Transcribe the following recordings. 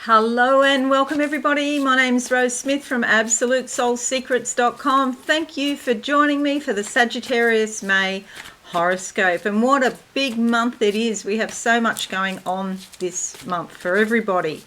Hello and welcome everybody. My name's Rose Smith from AbsoluteSoulSecrets.com. Thank you for joining me for the Sagittarius May Horoscope. And what a big month it is. We have so much going on this month for everybody.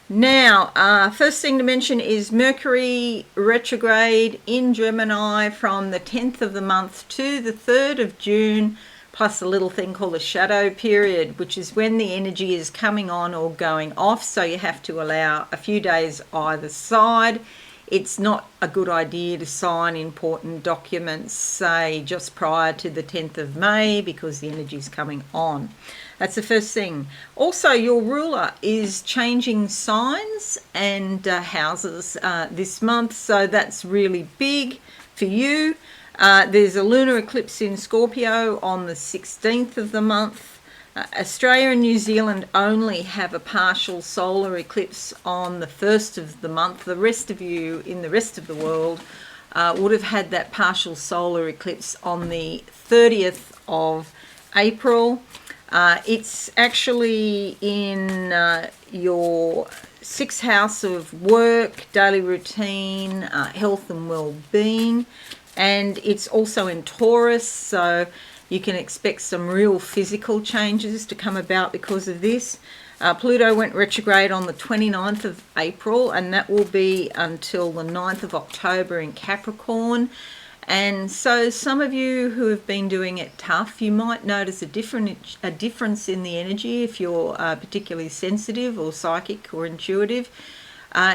Now, first thing to mention is Mercury retrograde in Gemini from the 10th of the month to the 3rd of June, plus a little thing called a shadow period, which is when the energy is coming on or going off. So you have to allow a few days either side. It's not a good idea to sign important documents, say, just prior to the 10th of May because the energy is coming on. That's the first thing. Also, your ruler is changing signs and houses this month, so that's really big for you. There's a lunar eclipse in Scorpio on the 16th of the month. Australia and New Zealand only have a partial solar eclipse on the 1st of the month. The rest of you in the rest of the world would have had that partial solar eclipse on the 30th of April. It's actually in your 6th house of work, daily routine, health and well-being. And it's also in Taurus, so you can expect some real physical changes to come about because of this. Pluto went retrograde on the 29th of April, and that will be until the 9th of October in Capricorn. And so some of you who have been doing it tough, you might notice a difference in the energy if you're particularly sensitive or psychic or intuitive.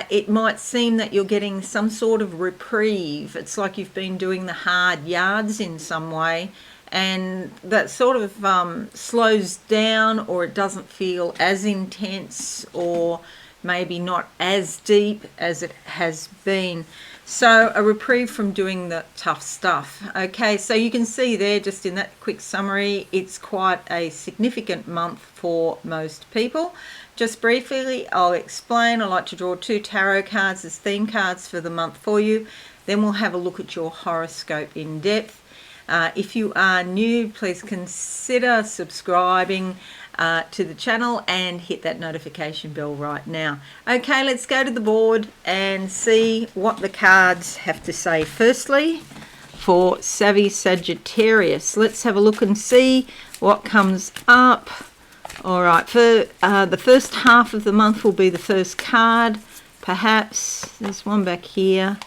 It might seem that you're getting some sort of reprieve. It's like you've been doing the hard yards in some way, and that sort of slows down, or it doesn't feel as intense, or maybe not as deep as it has been. So a reprieve from doing the tough stuff. Okay, so you can see there, just in that quick summary, it's quite a significant month for most people. Just briefly, I'll explain. I like to draw 2 tarot cards as theme cards for the month for you. Then we'll have a look at your horoscope in depth. If you are new, please consider subscribing to the channel and hit that notification bell right now. Okay, let's go to the board and see what the cards have to say. Firstly, for Savvy Sagittarius, let's have a look and see what comes up. All right, for the first half of the month will be the first card, perhaps. There's one back here.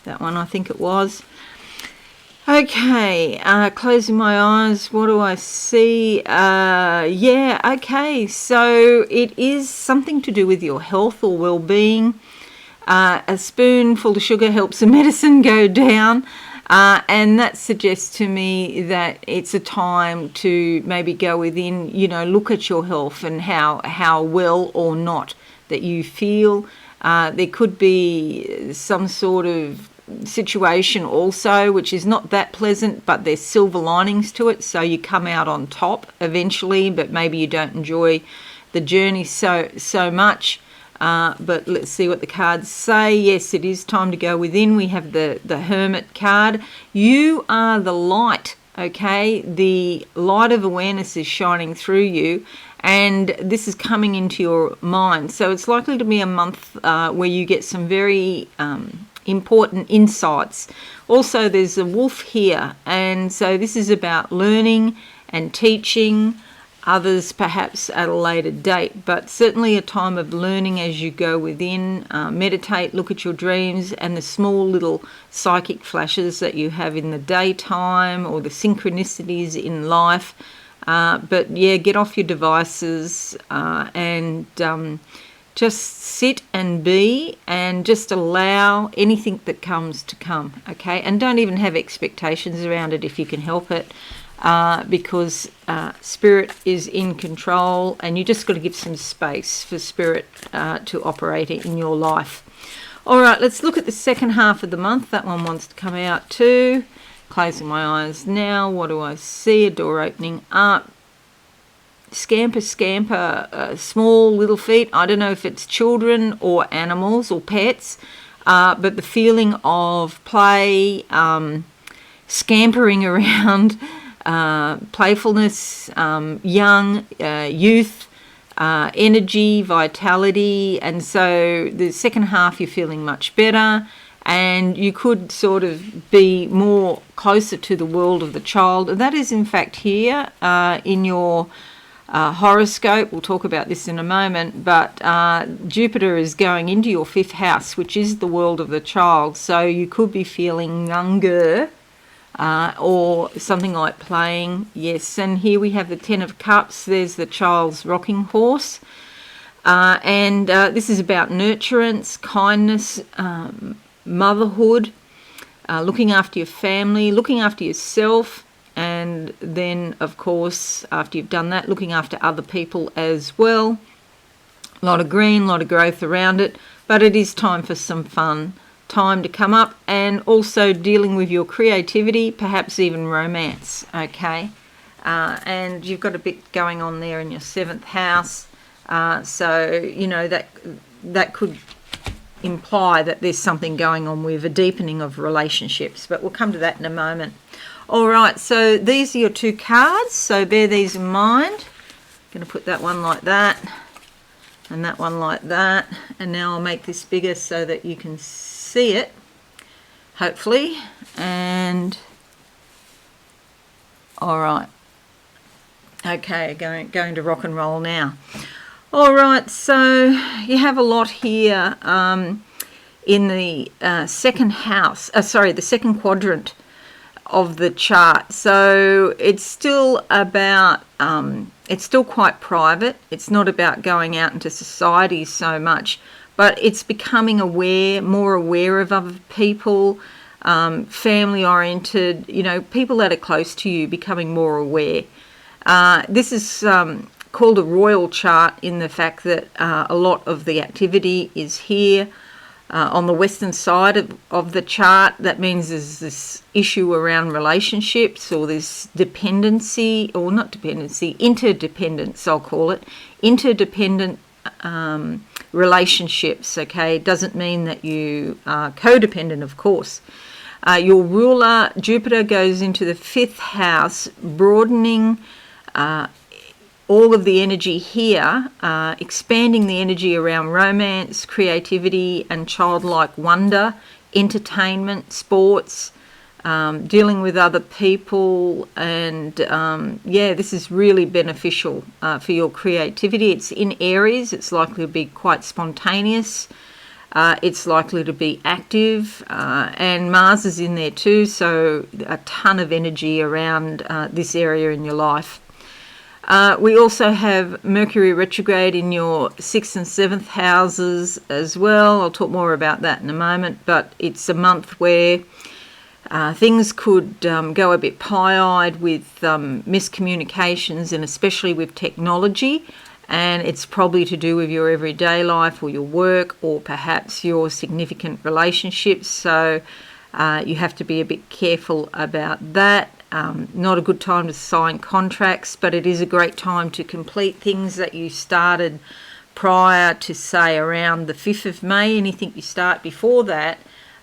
That one, I think it was. Okay, closing my eyes, what do I see? Yeah, okay, so it is something to do with your health or well-being. A spoonful of sugar helps the medicine go down. And that suggests to me that it's a time to maybe go within, look at your health and how well or not that you feel. There could be some sort of situation also which is not that pleasant, but there's silver linings to it, so you come out on top eventually, but maybe you don't enjoy the journey so much. But let's see what the cards say. Yes, it is time to go within. We have the Hermit card. You are the light, okay? The light of awareness is shining through you, and this is coming into your mind. So it's likely to be a month where you get some very important insights. Also, there's a wolf here, and so this is about learning and teaching others perhaps at a later date, but certainly a time of learning as you go within. Meditate, look at your dreams and the small little psychic flashes that you have in the daytime, or the synchronicities in life. But yeah, get off your devices and just sit and be, and just allow anything that comes to come, okay? And don't even have expectations around it if you can help it. Because spirit is in control, and you just got to give some space for spirit to operate in your life. All right, let's look at the second half of the month. That one wants to come out too. Closing my eyes now. What do I see? A door opening up. Scamper, small little feet. I don't know if it's children or animals or pets, but the feeling of play, scampering around, playfulness, young, youth, energy, vitality, and so the second half you're feeling much better, and you could sort of be more closer to the world of the child. And that is in fact here in your horoscope. We'll talk about this in a moment, but Jupiter is going into your 5th house, which is the world of the child, so you could be feeling younger or something like playing. Yes, and here we have the 10 of Cups. There's the child's rocking horse, and this is about nurturance, kindness, motherhood, looking after your family, looking after yourself, and then of course after you've done that, looking after other people as well. A lot of green, a lot of growth around it, but it is time for some fun, time to come up, and also dealing with your creativity, perhaps even romance. Okay, and you've got a bit going on there in your 7th house, so you know that could imply that there's something going on with a deepening of relationships, but we'll come to that in a moment. All right, so these are your 2 cards, so bear these in mind. I'm going to put that one like that and that one like that, and now I'll make this bigger so that you can see it, hopefully. And all right, okay, going to rock and roll now. All right, so you have a lot here in the second house, the second quadrant of the chart. So it's still about, it's still quite private. It's not about going out into society so much, but it's becoming more aware of other people, family oriented, you know, people that are close to you, becoming more aware. This is called a royal chart in the fact that a lot of the activity is here on the western side of the chart. That means there's this issue around relationships, or this dependency, or not dependency, interdependence, I'll call it, interdependent relationships. Okay, it doesn't mean that you are codependent, of course. Your ruler, Jupiter, goes into the 5th house, broadening all of the energy here, expanding the energy around romance, creativity, and childlike wonder, entertainment, sports, dealing with other people, and yeah, this is really beneficial for your creativity. It's in Aries. It's likely to be quite spontaneous. It's likely to be active, and Mars is in there too, so a ton of energy around this area in your life. We also have Mercury retrograde in your 6th and 7th houses as well. I'll talk more about that in a moment, but it's a month where things could go a bit pie-eyed with miscommunications, and especially with technology, and it's probably to do with your everyday life or your work, or perhaps your significant relationships, so you have to be a bit careful about that. Not a good time to sign contracts, but it is a great time to complete things that you started prior to, say, around the 5th of May. Anything you start before that,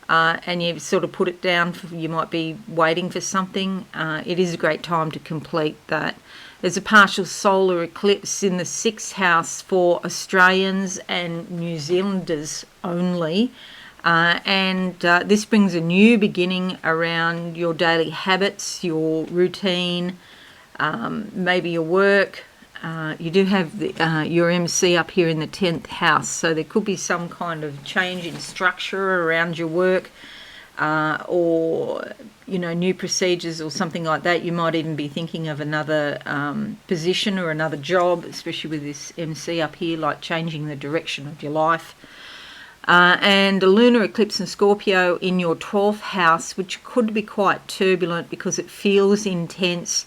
and you sort of put it down, you might be waiting for something, it is a great time to complete that. There's a partial solar eclipse in the 6th house for Australians and New Zealanders only. And this brings a new beginning around your daily habits, your routine, maybe your work. You do have your MC up here in the 10th house, so there could be some kind of change in structure around your work, or you know, new procedures or something like that. You might even be thinking of another position or another job, especially with this MC up here, like changing the direction of your life. And a lunar eclipse in Scorpio in your 12th house, which could be quite turbulent because it feels intense,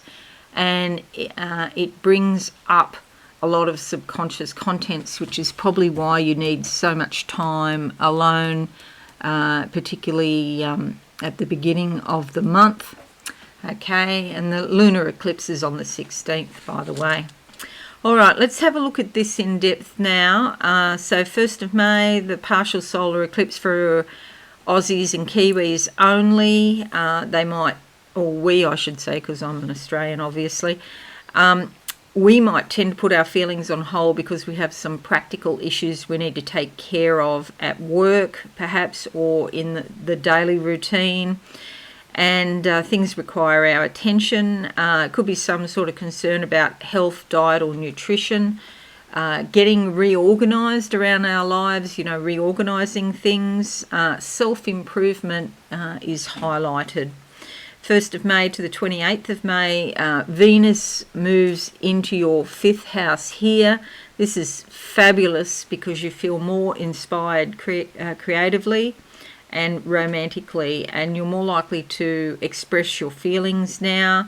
and it brings up a lot of subconscious contents, which is probably why you need so much time alone, particularly at the beginning of the month. Okay, and the lunar eclipse is on the 16th, by the way. All right, let's have a look at this in depth now. So 1st of May, the partial solar eclipse for Aussies and Kiwis only. They might, or we, I should say, because I'm an Australian, obviously. we might tend to put our feelings on hold because we have some practical issues we need to take care of at work, perhaps, or in the daily routine. And things require our attention. It could be some sort of concern about health, diet, or nutrition. Getting reorganised around our lives, reorganising things. Self-improvement is highlighted. 1st of May to the 28th of May, Venus moves into your 5th house here. This is fabulous because you feel more inspired creatively and romantically, and you're more likely to express your feelings now.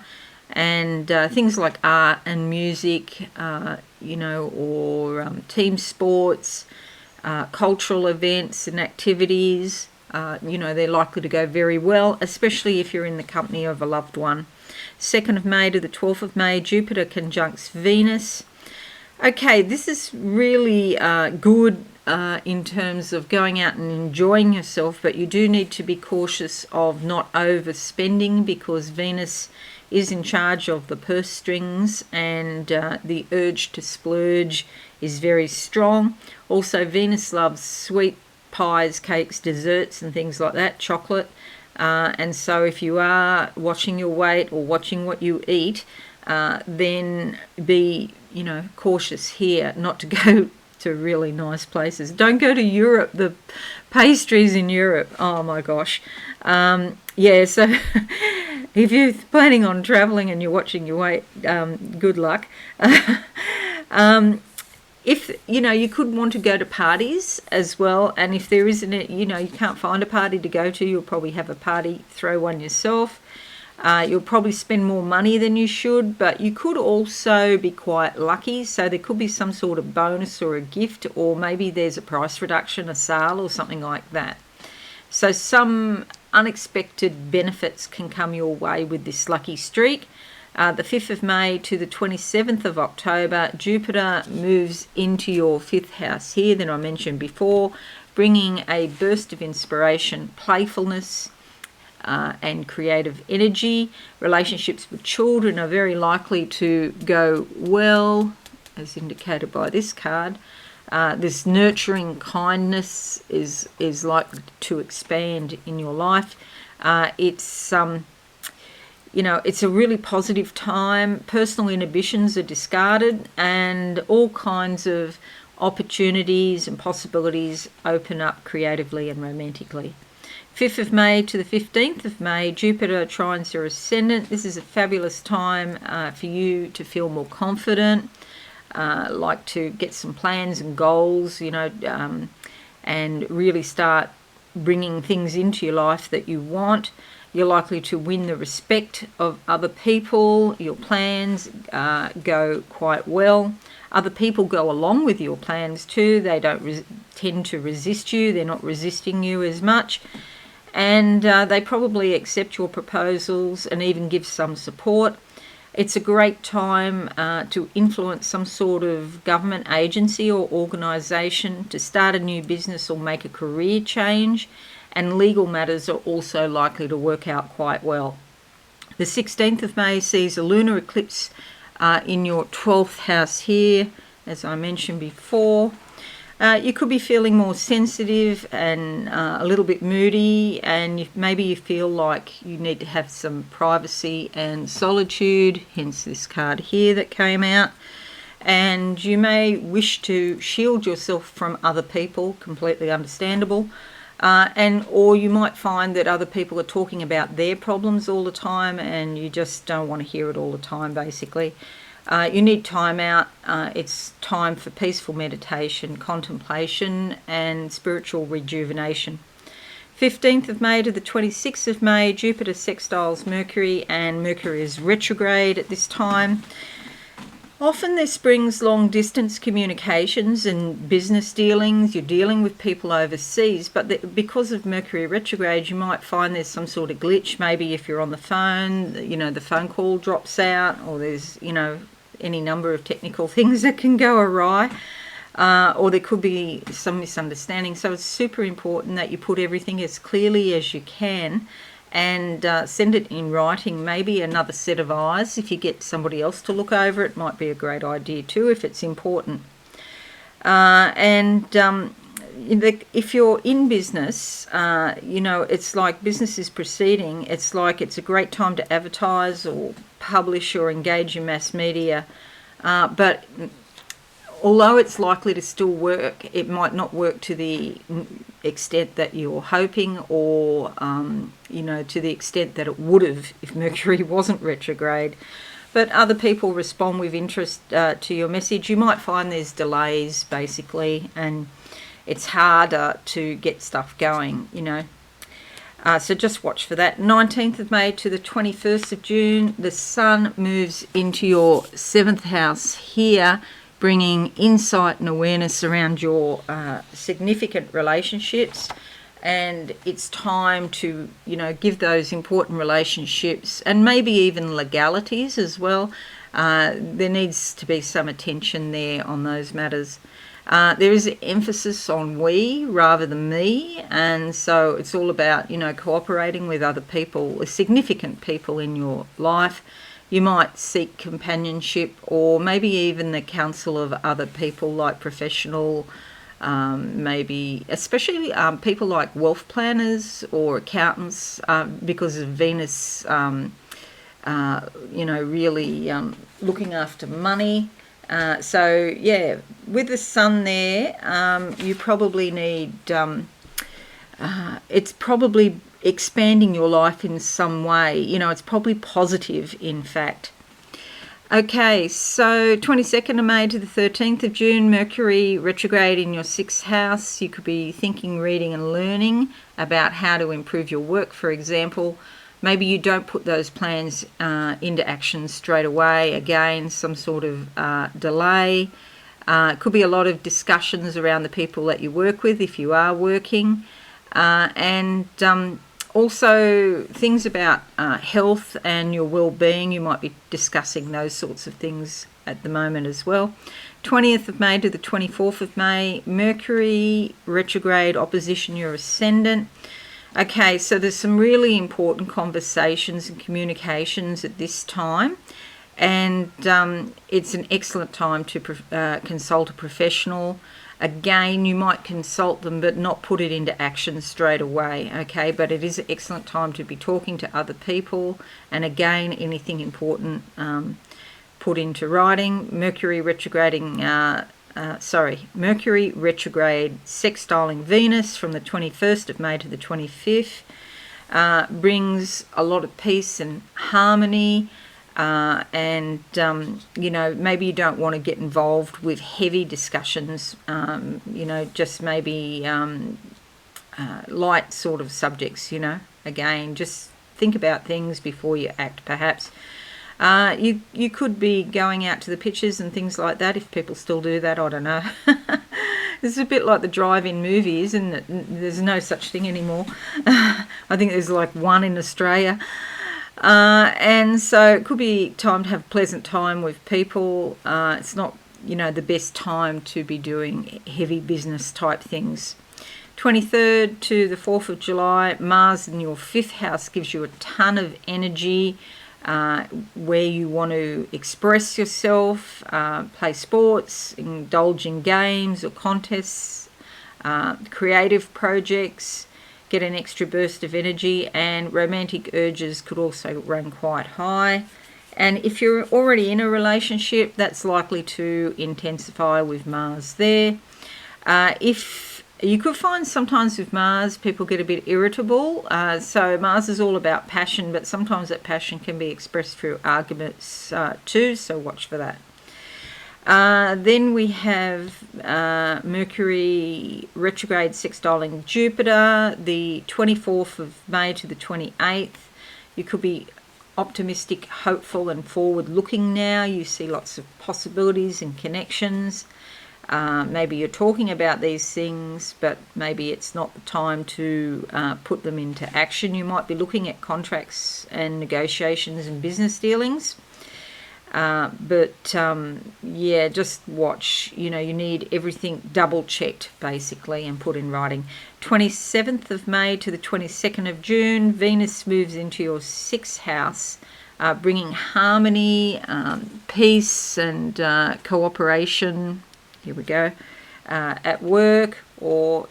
And things like art and music, or team sports, cultural events and activities, they're likely to go very well, especially if you're in the company of a loved one. 2nd of May to the 12th of May, Jupiter conjuncts Venus. Okay, this is really good in terms of going out and enjoying yourself, but you do need to be cautious of not overspending because Venus is in charge of the purse strings, and the urge to splurge is very strong. Also, Venus loves sweet pies, cakes, desserts and things like that, chocolate. And so if you are watching your weight or watching what you eat, then be, cautious here not to go to really nice places. Don't go to Europe. The pastries in Europe, oh my gosh. So if you're planning on traveling and you're watching your weight, good luck. If, you could want to go to parties as well, and if there isn't, you can't find a party to go to, you'll probably have a party, throw one yourself. You'll probably spend more money than you should, but you could also be quite lucky. So there could be some sort of bonus or a gift, or maybe there's a price reduction, a sale or something like that. So some unexpected benefits can come your way with this lucky streak. The 5th of May to the 27th of October, Jupiter moves into your 5th house here that I mentioned before, bringing a burst of inspiration, playfulness, and creative energy. Relationships with children are very likely to go well, as indicated by this card. This nurturing kindness is likely to expand in your life. It's a really positive time. Personal inhibitions are discarded, and all kinds of opportunities and possibilities open up creatively and romantically. 5th of May to the 15th of May, Jupiter trines your ascendant. This is a fabulous time for you to feel more confident, like to get some plans and goals, and really start bringing things into your life that you want. You're likely to win the respect of other people. Your plans go quite well. Other people go along with your plans too. They don't tend to resist you. They're not resisting you as much. And they probably accept your proposals and even give some support. It's a great time to influence some sort of government agency or organisation, to start a new business or make a career change. And legal matters are also likely to work out quite well. The 16th of May sees a lunar eclipse in your 12th house here, as I mentioned before. You could be feeling more sensitive and a little bit moody, and maybe you feel like you need to have some privacy and solitude, hence this card here that came out. And you may wish to shield yourself from other people, completely understandable. Or you might find that other people are talking about their problems all the time and you just don't want to hear it all the time, basically. You need time out. It's time for peaceful meditation, contemplation and spiritual rejuvenation. 15th of May to the 26th of May, Jupiter sextiles Mercury, and Mercury is retrograde at this time. Often this brings long-distance communications and business dealings. You're dealing with people overseas, but because of Mercury retrograde, you might find there's some sort of glitch. Maybe if you're on the phone, the phone call drops out, or there's, any number of technical things that can go awry, or there could be some misunderstanding. So it's super important that you put everything as clearly as you can and send it in writing, maybe another set of eyes. If you get somebody else to look over it, might be a great idea too if it's important. If you're in business, it's like business is proceeding. It's like it's a great time to advertise or publish or engage in mass media. But although it's likely to still work, it might not work to the extent that you're hoping, or, to the extent that it would have if Mercury wasn't retrograde. But other people respond with interest to your message. You might find there's delays, basically, and it's harder to get stuff going, So just watch for that. 19th of May to the 21st of June, the Sun moves into your 7th house here, bringing insight and awareness around your significant relationships. And it's time to, give those important relationships, and maybe even legalities as well. There needs to be some attention there on those matters. There is an emphasis on we rather than me, and so it's all about, cooperating with other people, significant people in your life. You might seek companionship, or maybe even the counsel of other people, like professional, maybe especially people like wealth planners or accountants, because of Venus, really looking after money. With the Sun there, you probably need, it's probably expanding your life in some way. It's probably positive, in fact. Okay, so 22nd of May to the 13th of June, Mercury retrograde in your 6th house. You could be thinking, reading and learning about how to improve your work, for example. Maybe you don't put those plans into action straight away. Again, some sort of delay. It could be a lot of discussions around the people that you work with if you are working. Also things about health and your well-being. You might be discussing those sorts of things at the moment as well. 20th of May to the 24th of May, Mercury retrograde opposition your ascendant. Okay, so there's some really important conversations and communications at this time, and it's an excellent time to consult a professional. Again, you might consult them but not put it into action straight away, okay? But it is an excellent time to be talking to other people, and again, anything important put into writing. Mercury retrograde sextiling Venus from the 21st of May to the 25th brings a lot of peace and harmony. Maybe you don't want to get involved with heavy discussions, just maybe light sort of subjects, Again, just think about things before you act, perhaps. You could be going out to the pictures and things like that, if people still do that, I don't know. This is a bit like the drive-in movie, isn't it? There's no such thing anymore. I think there's like one in Australia. And so it could be time to have a pleasant time with people. It's not, the best time to be doing heavy business type things. 23rd to the 4th of July, Mars in your 5th house gives you a ton of energy where you want to express yourself, play sports, indulge in games or contests, creative projects, get an extra burst of energy, and romantic urges could also run quite high. And if you're already in a relationship, that's likely to intensify with Mars there. If you could find sometimes with Mars, people get a bit irritable. So Mars is all about passion, but sometimes that passion can be expressed through arguments too, so watch for that. Then we have Mercury retrograde sextiling Jupiter, the 24th of May to the 28th. You could be optimistic, hopeful and forward-looking now. You see lots of possibilities and connections. Maybe you're talking about these things, but maybe it's not the time to put them into action. You might be looking at contracts and negotiations and business dealings. Yeah, just watch. You need everything double checked basically and put in writing. 27th of May to the 22nd of June, Venus moves into your 6th house, bringing harmony, peace and cooperation. Here we go. At work or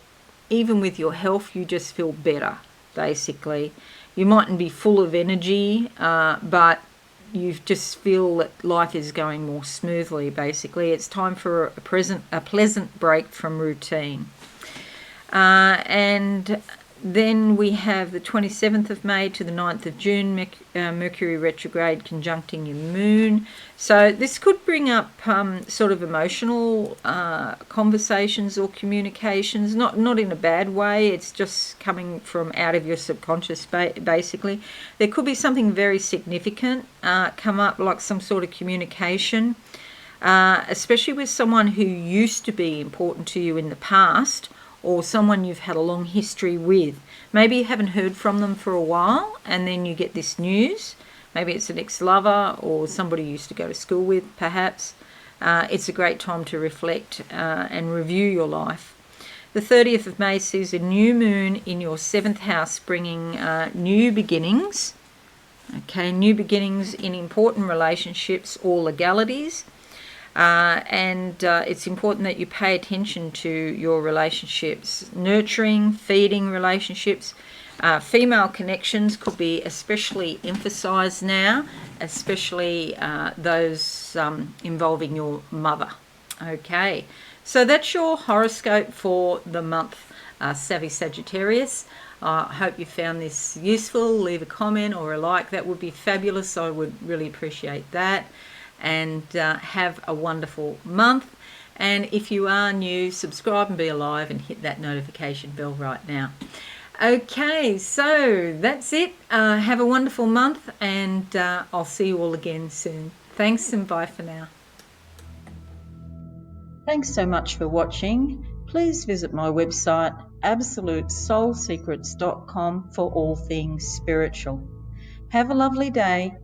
even with your health, you just feel better basically. You mightn't be full of energy, but you just feel that life is going more smoothly basically. It's time for a pleasant break from routine. And then we have the 27th of May to the 9th of June, Mercury retrograde conjuncting your moon. So this could bring up sort of emotional conversations or communications, not in a bad way. It's just coming from out of your subconscious basically. There could be something very significant come up, like some sort of communication, especially with someone who used to be important to you in the past, or someone you've had a long history with. Maybe you haven't heard from them for a while and then you get this news. Maybe it's an ex-lover or somebody you used to go to school with perhaps. It's a great time to reflect and review your life. The 30th of May sees a new moon in your 7th house, bringing new beginnings. Okay, new beginnings in important relationships or legalities. And it's important that you pay attention to your relationships, nurturing, feeding relationships. Female connections could be especially emphasized now, especially those involving your mother. Okay, so that's your horoscope for the month, Savvy Sagittarius. I hope you found this useful. Leave a comment or a like. That would be fabulous. I would really appreciate that. And have a wonderful month. And if you are new, subscribe and be alive and hit that notification bell right now. Okay, so that's it. Have a wonderful month, and I'll see you all again soon. Thanks and bye for now. Thanks so much for watching. Please visit my website absolutesoulsecrets.com for all things spiritual. Have a lovely day.